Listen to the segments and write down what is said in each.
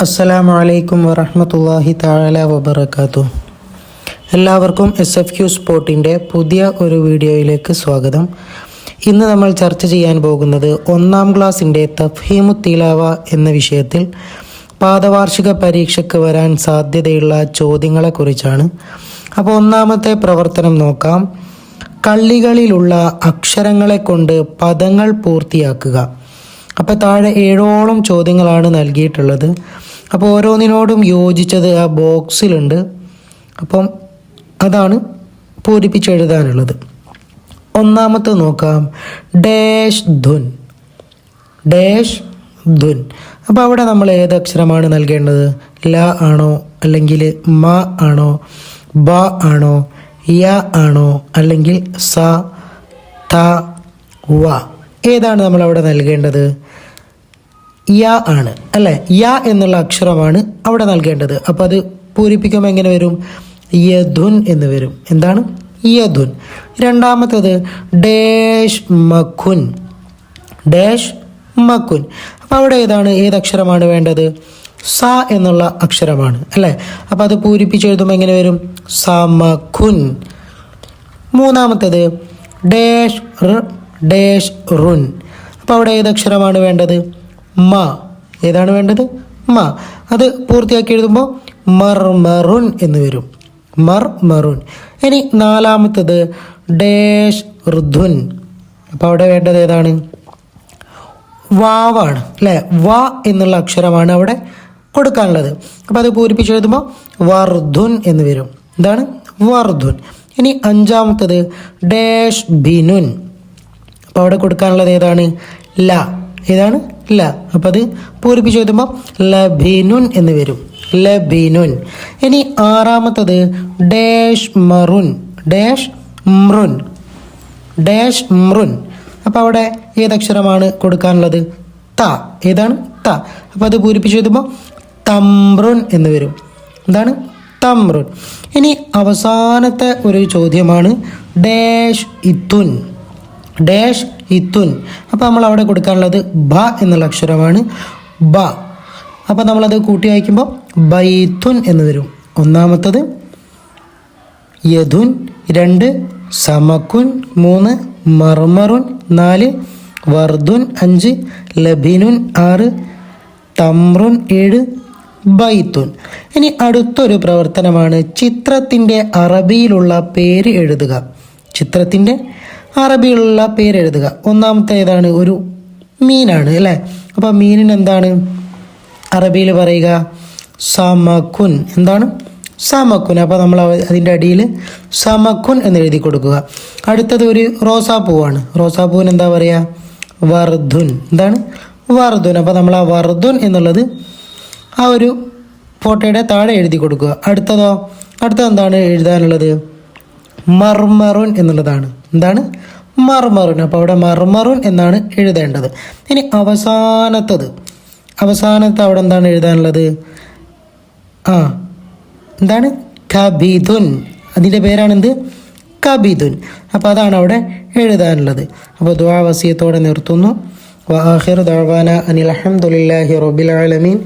അസ്സലാമു അലൈക്കും വറഹ്മത്തുള്ളാഹി തആല വബറകാതുഹു. എല്ലാവർക്കും SFQ സ്പോർട്ടിൻ്റെ പുതിയ ഒരു വീഡിയോയിലേക്ക് സ്വാഗതം. ഇന്ന് നമ്മൾ ചർച്ച ചെയ്യാൻ പോകുന്നത് 1-ാം ക്ലാസ്സിൻ്റെ തഫ്ഹീമു തിലാവ എന്ന വിഷയത്തിൽ പാദവാർഷിക പരീക്ഷയ്ക്ക് വരാൻ സാധ്യതയുള്ള ചോദ്യങ്ങളെക്കുറിച്ചാണ്. അപ്പോൾ ഒന്നാമത്തെ പ്രവർത്തനം നോക്കാം. കള്ളികളിലുള്ള അക്ഷരങ്ങളെ കൊണ്ട് പദങ്ങൾ പൂർത്തിയാക്കുക. അപ്പോൾ താഴെ 7ഓളം ചോദ്യങ്ങളാണ് നൽകിയിട്ടുള്ളത്. അപ്പോൾ ഓരോന്നിനോടും യോജിച്ചത് ആ ബോക്സിലുണ്ട്. അപ്പം അതാണ് പൂരിപ്പിച്ചെഴുതാനുള്ളത്. ഒന്നാമത്തെ നോക്കാം, ഡാഷ് ധുൻ. ഡാഷ് ധുൻ. അപ്പോൾ അവിടെ നമ്മൾ ഏത് അക്ഷരമാണ് നൽകേണ്ടത്? ല ആണോ, അല്ലെങ്കിൽ മ ആണോ, ബ ആണോ, യ ആണോ, അല്ലെങ്കിൽ സ, ത, വ? ഏതാണ് നമ്മൾ അവിടെ നൽകേണ്ടത്? യ ആണ് അല്ലേ? യ എന്നുള്ള അക്ഷരമാണ് അവിടെ നൽകേണ്ടത്. അപ്പോൾ അത് പൂരിപ്പിക്കുമ്പോൾ എങ്ങനെ വരും? യധുൻ എന്ന് വരും. എന്താണ്? യധുൻ. രണ്ടാമത്തത് ഡാഷ് മഖുൻ. ഡാഷ് മഖുൻ. അപ്പോൾ അവിടെ ഏത് അക്ഷരമാണ് വേണ്ടത്? സ എന്നുള്ള അക്ഷരമാണ് അല്ലേ? അപ്പോൾ അത് പൂരിപ്പിച്ചെഴുതുമ്പോൾ എങ്ങനെ വരും? സമഖുൻ. മൂന്നാമത്തത് ഡാഷ് ഡാഷ് റുൻ. അപ്പോൾ അവിടെ ഏതക്ഷരമാണ് വേണ്ടത്? മ. ഏതാണ് വേണ്ടത്? മ. അത് പൂർത്തിയാക്കി എഴുതുമ്പോൾ മർമറുൻ എന്ന് വരും. മർമറുൻ. ഇനി നാലാമത്തത് ഡാഷ് ഋധുൻ. അപ്പോൾ അവിടെ വേണ്ടത് ഏതാണ്? വാവാണ് അല്ലേ? വ എന്നുള്ള അക്ഷരമാണ് അവിടെ കൊടുക്കാനുള്ളത്. അപ്പോൾ അത് പൂരിപ്പിച്ചെഴുതുമ്പോൾ വർധുൻ എന്ന് വരും. എന്താണ്? വർധുൻ. ഇനി അഞ്ചാമത്തത് ഡാഷ് ബിനുൻ. അപ്പോൾ അവിടെ കൊടുക്കാനുള്ളത് ഏതാണ്? ല. ഏതാണ്? ല. അപ്പോൾ അത് പൂരിപ്പിച്ച് എഴുതുമ്പോൾ ലബിനുൻ എന്ന് വരും. ലബിനുൻ. ഇനി ആറാമത്തത് ഡാഷ് മറുൻ. ഡാഷ് മ്രുൻ. ഡാഷ് മ്രുൻ. അപ്പോൾ അവിടെ ഏതക്ഷരമാണ് കൊടുക്കാനുള്ളത്? ത. ഏതാണ്? ത. അപ്പോൾ അത് പൂരിപ്പിച്ച് എഴുതുമ്പോൾ തമ്രുൻ എന്ന് വരും. എന്താണ്? തമ്രുൻ. ഇനി അവസാനത്തെ ഒരു ചോദ്യമാണ് ഡാഷ് ഇത്തുൻ. ഡാഷ് ഇത്തുൻ. അപ്പോൾ നമ്മൾ അവിടെ കൊടുക്കാനുള്ളത് ബ എന്നുള്ള അക്ഷരമാണ്. ബ. അപ്പോൾ നമ്മളത് കൂട്ടി വായിക്കുമ്പോൾ ബൈത്തുൻ എന്ന് വരും. ഒന്നാമത്തത് യധുൻ, 2 സമക്കുൻ, 3 മർമറുൻ, 4 വർധുൻ, 5 ലബിനുൻ, 6 തമ്രുൻ, 7 ബൈത്തുൻ. ഇനി അടുത്തൊരു പ്രവർത്തനമാണ് ചിത്രത്തിൻ്റെ അറബിയിലുള്ള പേര് എഴുതുക. ചിത്രത്തിൻ്റെ അറബിയിലുള്ള പേര് എഴുതുക. ഒന്നാമത്തെ ഏതാണ്? ഒരു മീനാണ് അല്ലേ? അപ്പോൾ മീനിന് എന്താണ് അറബിയിൽ പറയുക? സമക്കുൻ. എന്താണ്? സമക്കുൻ. അപ്പോൾ നമ്മൾ അതിൻ്റെ അടിയിൽ സമക്കുൻ എന്ന് എഴുതി കൊടുക്കുക. അടുത്തത് ഒരു റോസാപ്പൂവാണ്. റോസാപ്പൂവിന് എന്താ പറയുക? വർധുൻ. എന്താണ്? വർധുൻ. അപ്പോൾ നമ്മൾ ആ വർധുൻ എന്നുള്ളത് ആ ഒരു ഫോട്ടോയുടെ താഴെ എഴുതി കൊടുക്കുക. അടുത്തത് എന്താണ് എഴുതാനുള്ളത്? മർമറുൻ എന്നുള്ളതാണ്. എന്താണ്? മർമറുൻ. അപ്പോൾ അവിടെ മർമറുൻ എന്നാണ് എഴുതേണ്ടത്. ഇനി അവസാനത്തെ അവിടെ എന്താണ് എഴുതാനുള്ളത്? എന്താണ്? കബിദുൻ. അതിൻ്റെ പേരാണെന്ത്? കബിദുൻ. അപ്പോൾ അതാണ് അവിടെ എഴുതാനുള്ളത്. അപ്പോൾ ദുആ വസിയത്തോടെ നിർത്തുന്നു. വആഖിറു ദഅവാന അനിൽ ഹംദുലില്ലാഹി റബ്ബിൽ ആലമീൻ.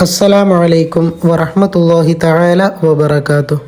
അസ്സലാമു അലൈക്കും വറഹ്മത്തുള്ളാഹി തആല വബറകാതുഹു.